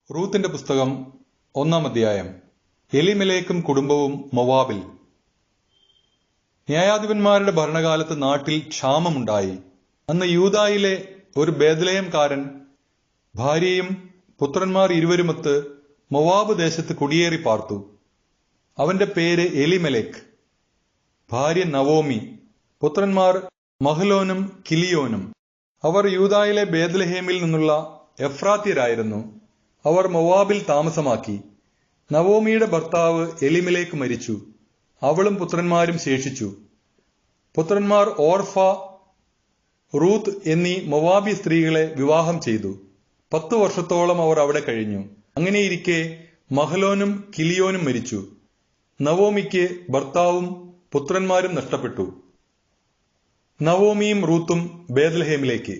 റൂത്തിന്റെ പുസ്തകം 1-ാം അധ്യായം. എലിമെലേക്കും കുടുംബവും മൊവാബിൽ. ന്യായാധിപന്മാരുടെ ഭരണകാലത്ത് നാട്ടിൽ ക്ഷാമമുണ്ടായി. അന്ന് യൂദായിലെ ഒരു ബേത്ലഹേംകാരൻ ഭാര്യയും പുത്രന്മാർ ഇരുവരുമൊത്ത് മൊവാബ് ദേശത്ത് കുടിയേറി പാർത്തു. അവന്റെ പേര് എലിമെലേക്ക്, ഭാര്യ നവോമി, പുത്രന്മാർ മഹ്ലോനും കിലിയോനും. അവർ യൂദായിലെ ബേത്ലഹേമിൽ നിന്നുള്ള എഫ്രാത്യരായിരുന്നു. അവർ മൊവാബിൽ താമസമാക്കി. നവോമിയുടെ ഭർത്താവ് എലിമെലേക്ക് മരിച്ചു. അവളും പുത്രന്മാരും ശേഷിച്ചു. പുത്രന്മാർ ഓർഫ, റൂത്ത് എന്നീ മൊവാബി സ്ത്രീകളെ വിവാഹം ചെയ്തു. 10 വർഷത്തോളം അവർ അവിടെ കഴിഞ്ഞു. അങ്ങനെയിരിക്കെ മഹ്ലോനും കിലിയോനും മരിച്ചു. നവോമിക്ക് ഭർത്താവും പുത്രന്മാരും നഷ്ടപ്പെട്ടു. നവോമിയും റൂത്തും ബേത്ലഹേമിലേക്ക്.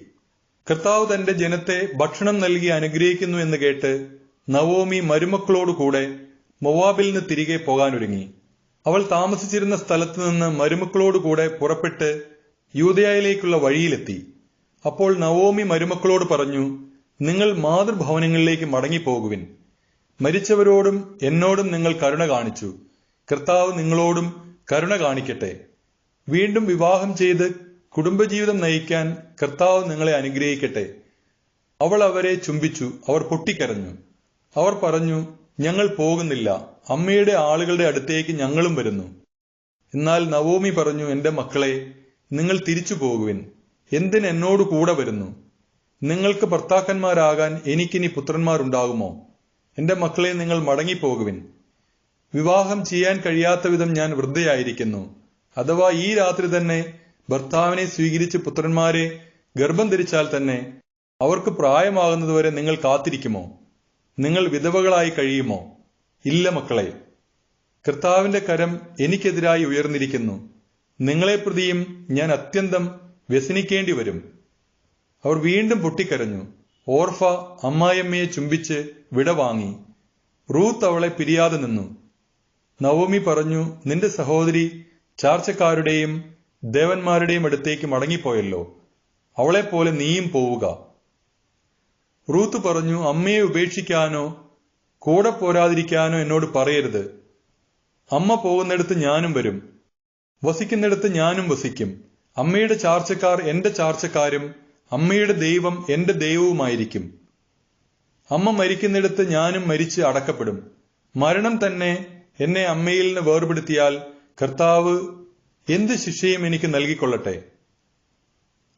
കർത്താവ് തന്റെ ജനത്തെ ഭക്ഷണം നൽകി അനുഗ്രഹിക്കുന്നു എന്ന് കേട്ട് നവോമി മരുമക്കളോടുകൂടെ മൊവാബിൽ നിന്ന് തിരികെ പോകാനൊരുങ്ങി. അവൾ താമസിച്ചിരുന്ന സ്ഥലത്ത് നിന്ന് മരുമക്കളോടുകൂടെ പുറപ്പെട്ട് യൂദയായിലേക്കുള്ള വഴിയിലെത്തി. അപ്പോൾ നവോമി മരുമക്കളോട് പറഞ്ഞു, നിങ്ങൾ മാതൃഭവനങ്ങളിലേക്ക് മടങ്ങിപ്പോകുവിൻ. മരിച്ചവരോടും എന്നോടും നിങ്ങൾ കരുണ കാണിച്ചു. കർത്താവ് നിങ്ങളോടും കരുണ കാണിക്കട്ടെ. വീണ്ടും വിവാഹം ചെയ്ത് കുടുംബജീവിതം നയിക്കാൻ കർത്താവ് നിങ്ങളെ അനുഗ്രഹിക്കട്ടെ. അവൾ അവരെ ചുംബിച്ചു. അവർ പൊട്ടിക്കരഞ്ഞു. അവർ പറഞ്ഞു, ഞങ്ങൾ പോകുന്നില്ല, അമ്മയുടെ ആളുകളുടെ അടുത്തേക്ക് ഞങ്ങളും വരുന്നു. എന്നാൽ നവോമി പറഞ്ഞു, എന്റെ മക്കളെ, നിങ്ങൾ തിരിച്ചു പോകുവിൻ. എന്തിന് എന്നോട് കൂടെ വരുന്നു? നിങ്ങൾക്ക് ഭർത്താക്കന്മാരാകാൻ എനിക്കിനി പുത്രന്മാരുണ്ടാകുമോ? എന്റെ മക്കളെ, നിങ്ങൾ മടങ്ങിപ്പോകുവിൻ. വിവാഹം ചെയ്യാൻ കഴിയാത്ത വിധം ഞാൻ വൃദ്ധയായിരിക്കുന്നു. അഥവാ ഈ രാത്രി തന്നെ ഭർത്താവിനെ സ്വീകരിച്ച് പുത്രന്മാരെ ഗർഭം ധരിച്ചാൽ തന്നെ അവർക്ക് പ്രായമാകുന്നതുവരെ നിങ്ങൾ കാത്തിരിക്കുമോ? നിങ്ങൾ വിധവകളായി കഴിയുമോ? ഇല്ല മക്കളെ, കർത്താവിന്റെ കരം എനിക്കെതിരായി ഉയർന്നിരിക്കുന്നു. നിങ്ങളെ പ്രതിയും ഞാൻ അത്യന്തം വ്യസനിക്കേണ്ടി വരും. അവർ വീണ്ടും പൊട്ടിക്കരഞ്ഞു. ഓർഫ അമ്മായിയമ്മയെ ചുംബിച്ച് വിടവാങ്ങി. റൂത്ത് അവളെ പിരിയാതെ നിന്നു. നവോമി പറഞ്ഞു, നിന്റെ സഹോദരി ചാർച്ചക്കാരുടെയും ദേവന്മാരുടെയും അടുത്തേക്ക് മടങ്ങിപ്പോയല്ലോ, അവളെപ്പോലെ നീയും പോവുക. റൂത്ത് പറഞ്ഞു, അമ്മയെ ഉപേക്ഷിക്കാനോ കൂടെ പോരാതിരിക്കാനോ എന്നോട് പറയരുത്. അമ്മ പോകുന്നിടത്ത് ഞാനും വരും, വസിക്കുന്നിടത്ത് ഞാനും വസിക്കും. അമ്മയുടെ ചാർച്ചക്കാർ എന്റെ ചാർച്ചക്കാരും അമ്മയുടെ ദൈവം എന്റെ ദൈവവുമായിരിക്കും. അമ്മ മരിക്കുന്നിടത്ത് ഞാനും മരിച്ച് അടക്കപ്പെടും. മരണം തന്നെ എന്നെ അമ്മയിൽ നിന്ന് വേർപെടുത്തിയാൽ കർത്താവ് എന്ത് ശിക്ഷയും എനിക്ക് നൽകിക്കൊള്ളട്ടെ.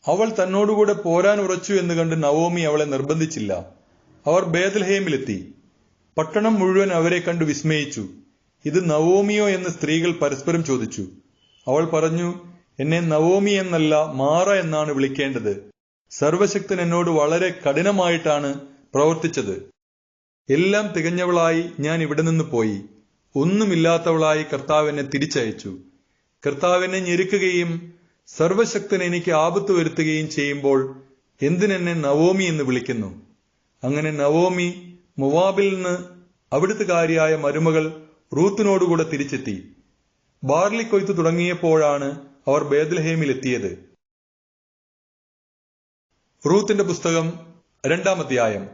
അവൾ തന്നോടുകൂടെ പോരാൻ ഉറച്ചു എന്ന് കണ്ട് നവോമി അവളെ നിർബന്ധിച്ചില്ല. അവർ ബേത്ലഹേമിലെത്തി. പട്ടണം മുഴുവൻ അവരെ കണ്ടു വിസ്മയിച്ചു. ഇത് നവോമിയോ എന്ന് സ്ത്രീകൾ പരസ്പരം ചോദിച്ചു. അവൾ പറഞ്ഞു, എന്നെ നവോമി എന്നല്ല മാറ എന്നാണ് വിളിക്കേണ്ടത്. സർവശക്തൻ എന്നോട് വളരെ കഠിനമായിട്ടാണ് പ്രവർത്തിച്ചത്. എല്ലാം തികഞ്ഞവളായി ഞാൻ ഇവിടെ നിന്ന് പോയി. ഒന്നുമില്ലാത്തവളായി കർത്താവ് എന്നെ തിരിച്ചയച്ചു. കർത്താവിനെ ഞെരുക്കുകയും സർവശക്തൻ എനിക്ക് ആപത്ത് വരുത്തുകയും ചെയ്യുമ്പോൾ എന്തിനെന്നെ നവോമി എന്ന് വിളിക്കുന്നു? അങ്ങനെ നവോമി മൊവാബിൽ നിന്ന് അവിടുത്തുകാരിയായ മരുമകൾ റൂത്തിനോടുകൂടെ തിരിച്ചെത്തി. ബാർലി കൊയ്ത്ത് തുടങ്ങിയപ്പോഴാണ് അവർ ബേത്ലഹേമിലെത്തിയത്. റൂത്തിന്റെ പുസ്തകം 2-ാം അധ്യായം.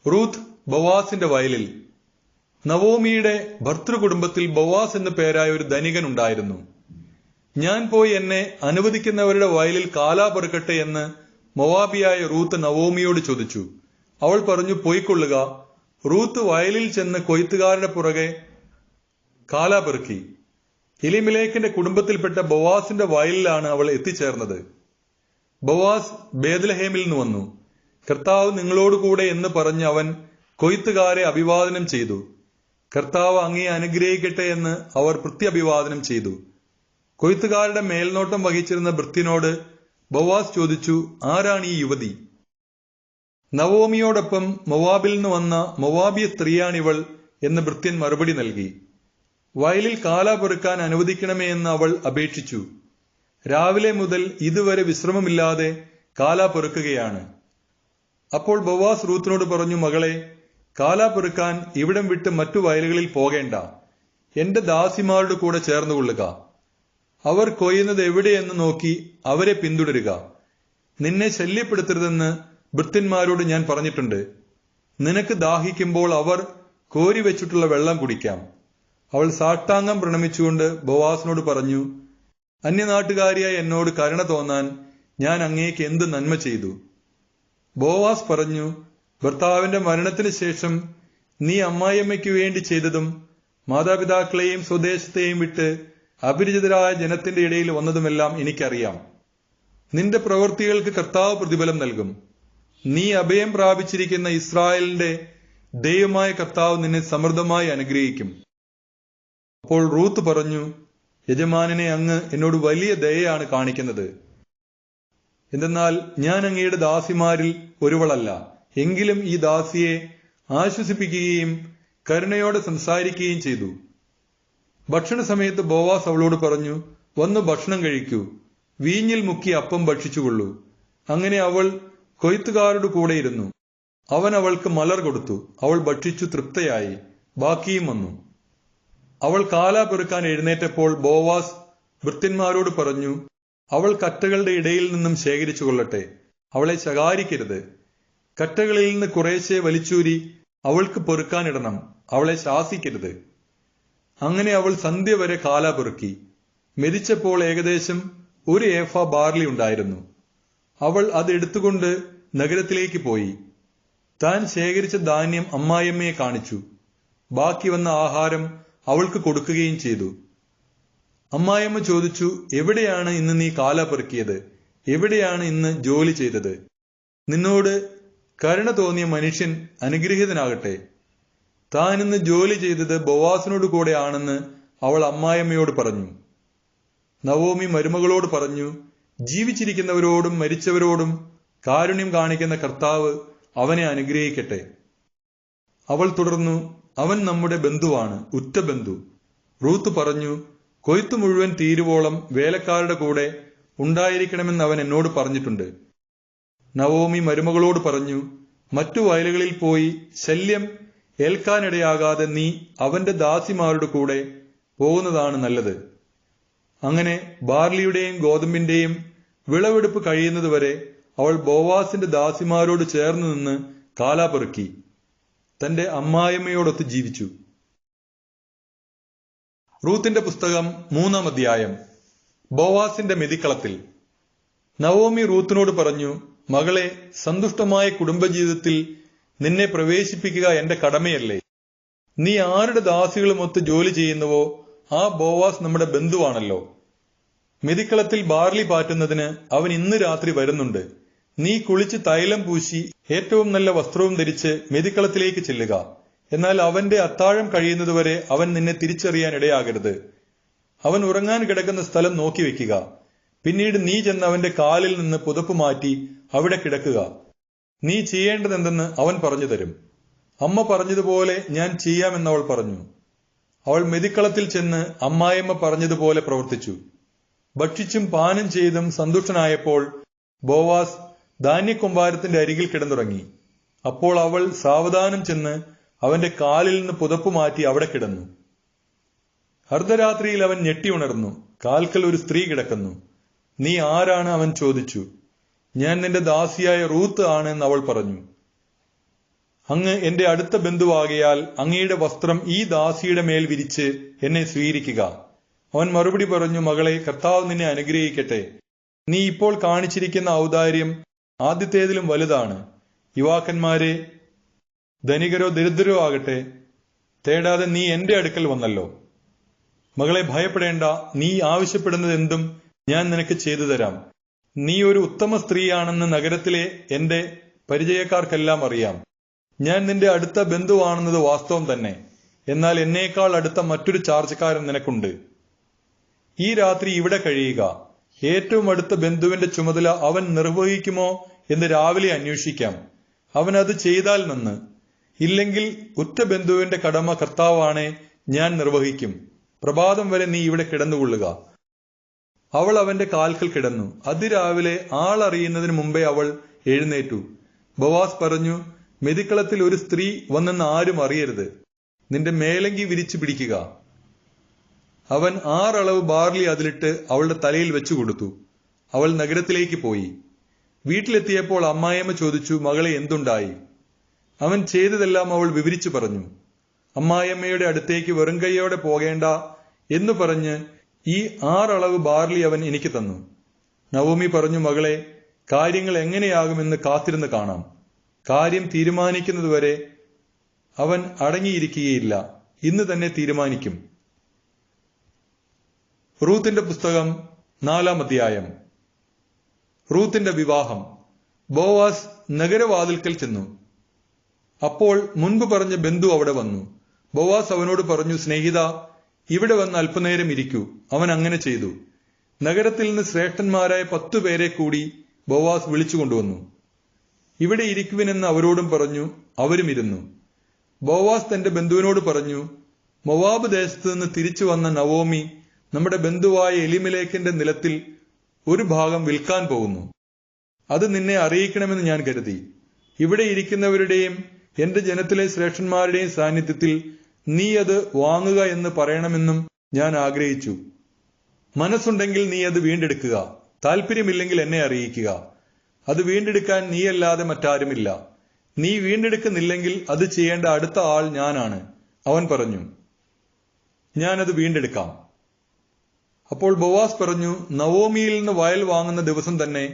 റൂത്ത് ബോവാസിന്റെ വയലിൽ. നവോമിയുടെ ഭർതൃകുടുംബത്തിൽ ബോവാസ് എന്നു പേരായ ഒരു ധനികൻ ഉണ്ടായിരുന്നു. ഞാൻ പോയി എന്നെ അനുവദിക്കുന്നവരുടെ വയലിൽ കാലാ പെറുക്കട്ടെ എന്ന് മൊവാബിയായ റൂത്ത് നവോമിയോട് ചോദിച്ചു. അവൾ പറഞ്ഞു, പോയിക്കൊള്ളുക. റൂത്ത് വയലിൽ ചെന്ന് കൊയ്ത്തുകാരുടെ പുറകെ കാലാ പെറുക്കി. എലിമെലേക്കിന്റെ കുടുംബത്തിൽപ്പെട്ട ബോവാസിന്റെ വയലിലാണ് അവൾ എത്തിച്ചേർന്നത്. ബോവാസ് ബേത്ലഹേമിൽ നിന്ന് വന്നു. കർത്താവ് നിങ്ങളോടുകൂടെ എന്ന് പറഞ്ഞ് അവൻ കൊയ്ത്തുകാരെ അഭിവാദനം ചെയ്തു. കർത്താവ് അങ്ങയെ അനുഗ്രഹിക്കട്ടെ എന്ന് അവർ പ്രത്യഭിവാദനം ചെയ്തു. കൊയ്ത്തുകാരുടെ മേൽനോട്ടം വഹിച്ചിരുന്ന ഭൃത്യനോട് ബോവാസ് ചോദിച്ചു, ആരാണ് ഈ യുവതി? നവോമിയോടൊപ്പം മൊവാബിൽ നിന്ന് വന്ന മൊവാബിയ സ്ത്രീയാണിവൾ എന്ന് ഭൃത്യൻ മറുപടി നൽകി. വയലിൽ കാലാ പെറുക്കാൻ അനുവദിക്കണമേ എന്ന് അവൾ അപേക്ഷിച്ചു. രാവിലെ മുതൽ ഇതുവരെ വിശ്രമമില്ലാതെ കാലാ പെറുക്കുകയാണ്. അപ്പോൾ ബോവാസ് റൂത്തിനോട് പറഞ്ഞു, മകളെ, കാലാ പെറുക്കാൻ ഇവിടം വിട്ട് മറ്റു വയലുകളിൽ പോകേണ്ട. എന്റെ ദാസിമാരുടെ കൂടെ ചേർന്നുകൊള്ളുക. അവർ കൊയ്യുന്നത് എവിടെയെന്ന് നോക്കി അവരെ പിന്തുടരുക. നിന്നെ ശല്യപ്പെടുത്തരുതെന്ന് ഭൃത്യന്മാരോട് ഞാൻ പറഞ്ഞിട്ടുണ്ട്. നിനക്ക് ദാഹിക്കുമ്പോൾ അവർ കോരി വെച്ചിട്ടുള്ള വെള്ളം കുടിക്കാം. അവൾ സാഷ്ടാംഗം പ്രണമിച്ചുകൊണ്ട് ബോവാസിനോട് പറഞ്ഞു, അന്യനാട്ടുകാരിയായ എന്നോട് കരുണ തോന്നാൻ ഞാൻ അങ്ങേക്ക് എന്ത് നന്മ ചെയ്തു? ബോവാസ് പറഞ്ഞു, ഭർത്താവിന്റെ മരണത്തിന് ശേഷം നീ അമ്മായിയമ്മയ്ക്കു വേണ്ടി ചെയ്തതും മാതാപിതാക്കളെയും സ്വദേശത്തെയും വിട്ട് അപരിചിതരായ ജനത്തിന്റെ ഇടയിൽ വന്നതുമെല്ലാം എനിക്കറിയാം. നിന്റെ പ്രവൃത്തികൾക്ക് കർത്താവ് പ്രതിഫലം നൽകും. നീ അഭയം പ്രാപിച്ചിരിക്കുന്ന ഇസ്രായേലിന്റെ ദൈവമായ കർത്താവ് നിന്നെ സമൃദ്ധമായി അനുഗ്രഹിക്കും. അപ്പോൾ റൂത്ത് പറഞ്ഞു, യജമാനനെ, അങ്ങ് എന്നോട് വലിയ ദയയാണ് കാണിക്കുന്നത്. എന്തെന്നാൽ ഞാൻ അങ്ങയുടെ ദാസിമാരിൽ ഒരുവളല്ല. എങ്കിലും ഈ ദാസിയെ ആശ്വസിപ്പിക്കുകയും കരുണയോടെ സംസാരിക്കുകയും ചെയ്തു. ഭക്ഷണ സമയത്ത് ബോവാസ് അവളോട് പറഞ്ഞു, വന്ന് ഭക്ഷണം കഴിക്കൂ, വീഞ്ഞിൽ മുക്കി അപ്പം ഭക്ഷിച്ചുകൊള്ളൂ. അങ്ങനെ അവൾ കൊയ്ത്തുകാരുടെ കൂടെ ഇരുന്നു. അവൻ അവൾക്ക് മലർ കൊടുത്തു. അവൾ ഭക്ഷിച്ചു തൃപ്തയായി. ബാക്കിയും വന്നു. അവൾ കാല പെറുക്കാൻ എഴുന്നേറ്റപ്പോൾ ബോവാസ് ഭൃത്യന്മാരോട് പറഞ്ഞു, അവൾ കറ്റകളുടെ ഇടയിൽ നിന്നും ശേഖരിച്ചു കൊള്ളട്ടെ. അവളെ ശകാരിക്കരുത്. കറ്റകളിൽ നിന്ന് കുറേശ്ശെ വലിച്ചൂരി അവൾക്ക് പെറുക്കാനിടണം. അവളെ ശാസിക്കരുത്. അങ്ങനെ അവൾ സന്ധ്യ വരെ കാല പെറുക്കി. മെതിച്ചപ്പോൾ ഏകദേശം 1 ഏഫ ബാർലി ഉണ്ടായിരുന്നു. അവൾ അത് എടുത്തുകൊണ്ട് നഗരത്തിലേക്ക് പോയി. താൻ ശേഖരിച്ച ധാന്യം അമ്മായിയമ്മയെ കാണിച്ചു. ബാക്കി വന്ന ആഹാരം അവൾക്ക് കൊടുക്കുകയും ചെയ്തു. അമ്മായിയമ്മ ചോദിച്ചു, എവിടെയാണ് ഇന്ന് നീ കാല പെറുക്കിയത്? എവിടെയാണ് ഇന്ന് ജോലി ചെയ്തത്? നിന്നോട് കരുണ തോന്നിയ മനുഷ്യൻ അനുഗ്രഹീതനാകട്ടെ. താൻ ഇന്ന് ജോലി ചെയ്തത് ബോവാസിനോട് കൂടെ ആണെന്ന് അവൾ അമ്മായിയമ്മയോട് പറഞ്ഞു. നവോമി മരുമകളോട് പറഞ്ഞു, ജീവിച്ചിരിക്കുന്നവരോടും മരിച്ചവരോടും കാരുണ്യം കാണിക്കുന്ന കർത്താവ് അവനെ അനുഗ്രഹിക്കട്ടെ. അവൾ തുടർന്നു, അവൻ നമ്മുടെ ബന്ധുവാണ്, ഉറ്റ ബന്ധു. റൂത്ത് പറഞ്ഞു, കൊയ്ത്തു മുഴുവൻ തീരുവോളം വേലക്കാരുടെ കൂടെ ഉണ്ടായിരിക്കണമെന്ന് അവൻ എന്നോട് പറഞ്ഞിട്ടുണ്ട്. നവോമി മരുമകളോട് പറഞ്ഞു, മറ്റു വയലുകളിൽ പോയി ശല്യം ഏൽക്കാനിടയാകാതെ നീ അവന്റെ ദാസിമാരുടെ കൂടെ പോകുന്നതാണ് നല്ലത്. അങ്ങനെ ബാർലിയുടെയും ഗോതമ്പിന്റെയും വിളവെടുപ്പ് കഴിയുന്നതുവരെ അവൾ ബോവാസിന്റെ ദാസിമാരോട് ചേർന്ന് നിന്ന് കാലാപെറുക്കി തന്റെ അമ്മായിയമ്മയോടൊത്ത് ജീവിച്ചു. റൂത്തിന്റെ പുസ്തകം 3-ാം അധ്യായം. ബോവാസിന്റെ മെതിക്കളത്തിൽ. നവോമി റൂത്തിനോട് പറഞ്ഞു, മകളെ, സന്തുഷ്ടമായ കുടുംബജീവിതത്തിൽ നിന്നെ പ്രവേശിപ്പിക്കുക എന്റെ കടമയല്ലേ? നീ ആരുടെ ദാസികളുമൊത്ത് ജോലി ചെയ്യുന്നുവോ ആ ബോവാസ് നമ്മുടെ ബന്ധുവാണല്ലോ. മെതിക്കളത്തിൽ ബാർലി പാറ്റുന്നതിന് അവൻ ഇന്ന് രാത്രി വരുന്നുണ്ട്. നീ കുളിച്ച് തൈലം പൂശി ഏറ്റവും നല്ല വസ്ത്രവും ധരിച്ച് മെതിക്കളത്തിലേക്ക് ചെല്ലുക. എന്നാൽ അവന്റെ അത്താഴം കഴിയുന്നതുവരെ അവൻ നിന്നെ തിരിച്ചറിയാൻ ഇടയാകരുത്. അവൻ ഉറങ്ങാൻ കിടക്കുന്ന സ്ഥലം നോക്കി വെക്കുക. പിന്നീട് നീ ചെന്ന് അവന്റെ കാലിൽ നിന്ന് പുതപ്പ് മാറ്റി അവിടെ കിടക്കുക. നീ ചെയ്യേണ്ടതെന്തെന്ന് അവൻ പറഞ്ഞു തരും. അമ്മ പറഞ്ഞതുപോലെ ഞാൻ ചെയ്യാമെന്നവൾ പറഞ്ഞു. അവൾ മെതിക്കളത്തിൽ ചെന്ന് അമ്മായിയമ്മ പറഞ്ഞതുപോലെ പ്രവർത്തിച്ചു. ഭക്ഷിച്ചും പാനം ചെയ്തും സന്തുഷ്ടനായപ്പോൾ ബോവാസ് ധാന്യക്കൊമ്പാരത്തിന്റെ അരികിൽ കിടന്നുറങ്ങി. അപ്പോൾ അവൾ സാവധാനം ചെന്ന് അവന്റെ കാലിൽ നിന്ന് പുതപ്പ് മാറ്റി അവിടെ കിടന്നു. അർദ്ധരാത്രിയിൽ അവൻ ഞെട്ടിയുണർന്നു. കാൽക്കൽ ഒരു സ്ത്രീ കിടക്കുന്നു. നീ ആരാണ്? അവൻ ചോദിച്ചു. ഞാൻ നിന്റെ ദാസിയായ റൂത്ത് ആണ് എന്ന് അവൾ പറഞ്ഞു. അങ്ങ് എന്റെ അടുത്ത ബന്ധുവാകയാൽ അങ്ങയുടെ വസ്ത്രം ഈ ദാസിയുടെ മേൽ വിരിച്ച് എന്നെ സ്വീകരിക്കുക. അവൻ മറുപടി പറഞ്ഞു, മകളെ, കർത്താവ് നിന്നെ അനുഗ്രഹിക്കട്ടെ. നീ ഇപ്പോൾ കാണിച്ചിരിക്കുന്ന ഔദാര്യം ആദ്യത്തേതിലും വലുതാണ്. യുവാക്കന്മാരെ, ധനികരോ ദരിദ്രരോ ആകട്ടെ, തേടാതെ നീ എന്റെ അടുക്കൽ വന്നല്ലോ. മകളെ, ഭയപ്പെടേണ്ട. നീ ആവശ്യപ്പെടുന്നത് എന്തും ഞാൻ നിനക്ക് ചെയ്തു തരാം. നീ ഒരു ഉത്തമ സ്ത്രീയാണെന്ന് നഗരത്തിലെ എന്റെ പരിചയക്കാർക്കെല്ലാം അറിയാം. ഞാൻ നിന്റെ അടുത്ത ബന്ധുവാണെന്നത് വാസ്തവം തന്നെ. എന്നാൽ എന്നേക്കാൾ അടുത്ത മറ്റൊരു ചാർച്ചക്കാരൻ നിനക്കുണ്ട്. ഈ രാത്രി ഇവിടെ കഴിയുക. ഏറ്റവും അടുത്ത ബന്ധുവിന്റെ ചുമതല അവൻ നിർവഹിക്കുമോ എന്ന് രാവിലെ അന്വേഷിക്കാം. അവൻ അത് ചെയ്താൽ നന്ന്. ഇല്ലെങ്കിൽ ഉറ്റ ബന്ധുവിന്റെ കടമ കർത്താവാണെ ഞാൻ നിർവഹിക്കും. പ്രഭാതം വരെ നീ ഇവിടെ കിടന്നുകൊള്ളുക. അവൾ അവന്റെ കാൽക്കൽ കിടന്നു. അതിരാവിലെ ആളറിയുന്നതിന് മുമ്പേ അവൾ എഴുന്നേറ്റു. ബോവാസ് പറഞ്ഞു, മെതിക്കളത്തിൽ ഒരു സ്ത്രീ വന്നെന്ന് ആരും അറിയരുത്. നിന്റെ മേലങ്കി വിരിച്ചു പിടിക്കുക. അവൻ 6 അളവ് ബാർലി അതിലിട്ട് അവളുടെ തലയിൽ വെച്ചു കൊടുത്തു. അവൾ നഗരത്തിലേക്ക് പോയി. വീട്ടിലെത്തിയപ്പോൾ അമ്മായിയമ്മ ചോദിച്ചു, മകളെ, എന്തുണ്ടായി? അവൻ ചെയ്തതെല്ലാം അവൾ വിവരിച്ചു പറഞ്ഞു. അമ്മായിയമ്മയുടെ അടുത്തേക്ക് വെറും കൈയോടെ പോകേണ്ട എന്ന് പറഞ്ഞ് ഈ 6 അളവ് ബാർലി അവൻ എനിക്ക് തന്നു. നവോമി പറഞ്ഞു, മകളെ, കാര്യങ്ങൾ എങ്ങനെയാകുമെന്ന് കാത്തിരുന്ന് കാണാം. കാര്യം തീരുമാനിക്കുന്നതുവരെ അവൻ അടങ്ങിയിരിക്കുകയില്ല. ഇന്ന് തന്നെ തീരുമാനിക്കും. റൂത്തിന്റെ പുസ്തകം 4-ാം അധ്യായം. റൂത്തിന്റെ വിവാഹം. ബോവാസ് നഗരവാതിൽക്കൽ ചെന്നു. അപ്പോൾ മുൻപ് പറഞ്ഞ ബന്ധു അവിടെ വന്നു. ബോവാസ് അവനോട് പറഞ്ഞു, സ്നേഹിത, ഇവിടെ വന്ന് അല്പനേരം ഇരിക്കൂ. അവൻ അങ്ങനെ ചെയ്തു. നഗരത്തിൽ നിന്ന് ശ്രേഷ്ഠന്മാരായ 10 പേരെ കൂടി ബോവാസ് വിളിച്ചു കൊണ്ടുവന്നു. ഇവിടെ ഇരിക്കുവിനെന്ന് അവരോടും പറഞ്ഞു. അവരും ഇരുന്നു. ബോവാസ് തന്റെ ബന്ധുവിനോട് പറഞ്ഞു, മൊവാബ് ദേശത്ത് നിന്ന് തിരിച്ചു വന്ന നവോമി നമ്മുടെ ബന്ധുവായ എലിമലേക്കിന്റെ നിലത്തിൽ ഒരു ഭാഗം വിൽക്കാൻ പോകുന്നു. അത് നിന്നെ അറിയിക്കണമെന്ന് ഞാൻ കരുതി. ഇവിടെ ഇരിക്കുന്നവരുടെയും എന്റെ ജനത്തിലെ ശ്രേഷ്ഠന്മാരുടെയും സാന്നിധ്യത്തിൽ നീ അത് വാങ്ങുക എന്ന് പറയണമെന്നും ഞാൻ ആഗ്രഹിച്ചു. മനസ്സുണ്ടെങ്കിൽ നീ അത് വീണ്ടെടുക്കുക. താല്പര്യമില്ലെങ്കിൽ എന്നെ അറിയിക്കുക. അത് വീണ്ടെടുക്കാൻ നീയല്ലാതെ മറ്റാരുമില്ല. നീ വീണ്ടെടുക്കുന്നില്ലെങ്കിൽ അത് ചെയ്യേണ്ട അടുത്ത ആൾ ഞാനാണ്. അവൻ പറഞ്ഞു, ഞാനത് വീണ്ടെടുക്കാം. അപ്പോൾ ബോവാസ് പറഞ്ഞു, നവോമിയിൽ നിന്ന് വയൽ വാങ്ങുന്ന ദിവസം തന്നെ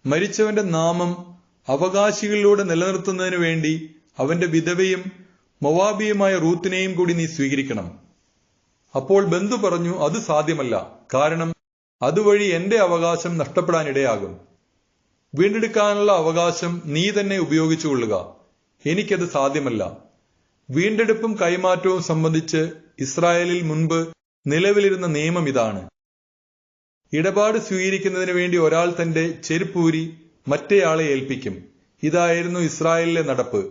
മരിച്ചവന്റെ നാമം അവകാശികളിലൂടെ നിലനിർത്തുന്നതിനു വേണ്ടി അവന്റെ വിധവയും മൊവാബിയുമായ റൂത്തിനെയും കൂടി നീ സ്വീകരിക്കണം. അപ്പോൾ ബന്ധു പറഞ്ഞു, അത് സാധ്യമല്ല. കാരണം അതുവഴി എന്റെ അവകാശം നഷ്ടപ്പെടാനിടയാകും. വീണ്ടെടുക്കാനുള്ള അവകാശം നീ തന്നെ ഉപയോഗിച്ചുകൊള്ളുക. എനിക്കത് സാധ്യമല്ല. വീണ്ടെടുപ്പും കൈമാറ്റവും സംബന്ധിച്ച് ഇസ്രായേലിൽ മുൻപ് നിലവിലിരുന്ന നിയമം ഇതാണ്. ഇടപാട് സ്വീകരിക്കുന്നതിന് വേണ്ടി ഒരാൾ തന്റെ ചെരുപ്പൂരി മറ്റേയാളെ ഏൽപ്പിക്കും. ഇതായിരുന്നു ഇസ്രായേലിലെ നടപ്പ്.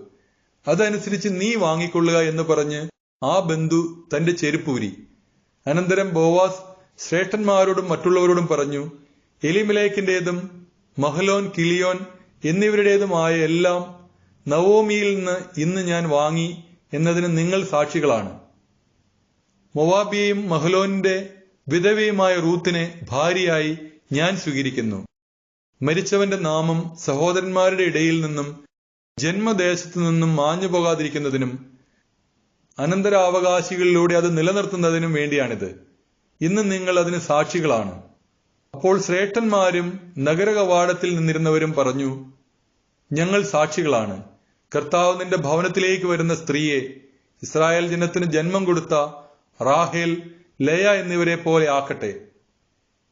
അതനുസരിച്ച് നീ വാങ്ങിക്കൊള്ളുക എന്ന് പറഞ്ഞ് ആ ബന്ധു തന്റെ ചെരുപ്പൂരി. അനന്തരം ബോവാസ് ശ്രേഷ്ഠന്മാരോടും മറ്റുള്ളവരോടും പറഞ്ഞു, എലിമലേക്കിന്റേതും മഹലോൻ, കിളിയോൻ എന്നിവരുടേതുമായ എല്ലാം നവോമിയിൽ നിന്ന് ഇന്ന് ഞാൻ വാങ്ങി എന്നതിന് നിങ്ങൾ സാക്ഷികളാണ്. മൊവാബിയെയും മഹലോനിന്റെ വിധവയുമായ റൂത്തിനെ ഭാര്യയായി ഞാൻ സ്വീകരിക്കുന്നു. മരിച്ചവന്റെ നാമം സഹോദരന്മാരുടെ ഇടയിൽ നിന്നും ജന്മദേശത്തു നിന്നും മാഞ്ഞു പോകാതിരിക്കുന്നതിനും അനന്തരാവകാശികളിലൂടെ അത് നിലനിർത്തുന്നതിനും വേണ്ടിയാണിത്. ഇന്ന് നിങ്ങൾ അതിന് സാക്ഷികളാണ്. അപ്പോൾ ശ്രേഷ്ഠന്മാരും നഗരകവാടത്തിൽ നിന്നിരുന്നവരും പറഞ്ഞു, ഞങ്ങൾ സാക്ഷികളാണ്. കർത്താവ് നിന്റെ ഭവനത്തിലേക്ക് വരുന്ന സ്ത്രീയെ, ഇസ്രായേൽ ജനത്തിന് ജന്മം കൊടുത്ത റാഹേൽ, ലയ എന്നിവരെ പോലെ ആക്കട്ടെ.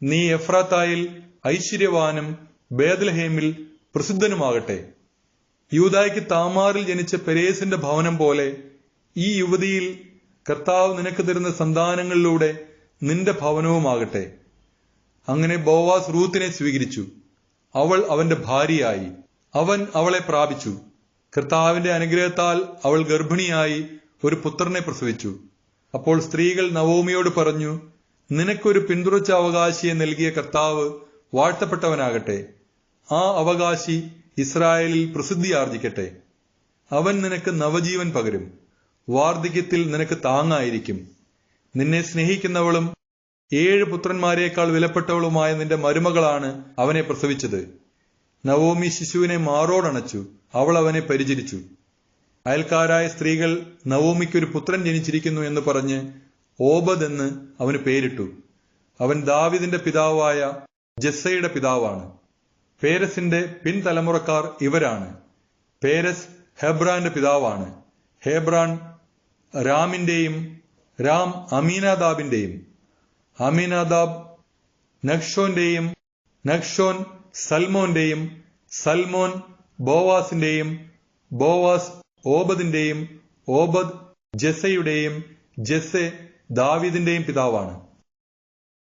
നീ എഫ്രാത്തായിൽ ഐശ്വര്യവാനും ബേത്ലഹേമിൽ പ്രസിദ്ധനുമാകട്ടെ. യൂദായ്ക്ക് താമാറിൽ ജനിച്ച പെരേസിന്റെ ഭവനം പോലെ ഈ യുവതിയിൽ കർത്താവ് നിനക്ക് തരുന്ന സന്താനങ്ങളിലൂടെ നിന്റെ ഭവനവുമാകട്ടെ. അങ്ങനെ ബോവാസ് റൂത്തിനെ സ്വീകരിച്ചു. അവൾ അവന്റെ ഭാര്യയായി. അവൻ അവളെ പ്രാപിച്ചു. കർത്താവിന്റെ അനുഗ്രഹത്താൽ അവൾ ഗർഭിണിയായി ഒരു പുത്രനെ പ്രസവിച്ചു. അപ്പോൾ സ്ത്രീകൾ നവോമിയോട് പറഞ്ഞു, നിനക്കൊരു പിന്തുടർച്ച അവകാശിയെ നൽകിയ കർത്താവ് വാഴ്ത്തപ്പെട്ടവനാകട്ടെ. ആ അവകാശി ഇസ്രായേലിൽ പ്രസിദ്ധിയാർജിക്കട്ടെ. അവൻ നിനക്ക് നവജീവൻ പകരും. വാർദ്ധക്യത്തിൽ നിനക്ക് താങ്ങായിരിക്കും. നിന്നെ സ്നേഹിക്കുന്നവളും 7 പുത്രന്മാരെക്കാൾ വിലപ്പെട്ടവളുമായ നിന്റെ മരുമകളാണ് അവനെ പ്രസവിച്ചത്. നവോമി ശിശുവിനെ മാറോടണച്ചു. അവൾ അവനെ പരിചരിച്ചു. അയൽക്കാരായ സ്ത്രീകൾ നവോമിക്കൊരു പുത്രൻ ജനിച്ചിരിക്കുന്നു എന്ന് പറഞ്ഞ് ഓബദ് എന്ന് അവന് പേരിട്ടു. അവൻ ദാവീദിന്റെ പിതാവായ ജസ്സയുടെ പിതാവാണ്. പേരസിന്റെ പിൻതലമുറക്കാർ ഇവരാണ്. പേരസ് ഹെബ്രാന്റെ പിതാവാണ്. ഹെബ്രാൻ രാമിന്റെയും രാം അമീനാദാബിന്റെയും അമീനാദാബ് നഖ്ഷോന്റെയും നഖ്ഷോൻ സൽമോന്റെയും സൽമോൻ ബോവാസിന്റെയും ബോവാസ് ഓബദിന്റെയും ഓബദ് ജെസ്സയുടെയും ജെസ്സെ ദാവീദിന്റെയും പിതാവാണ്.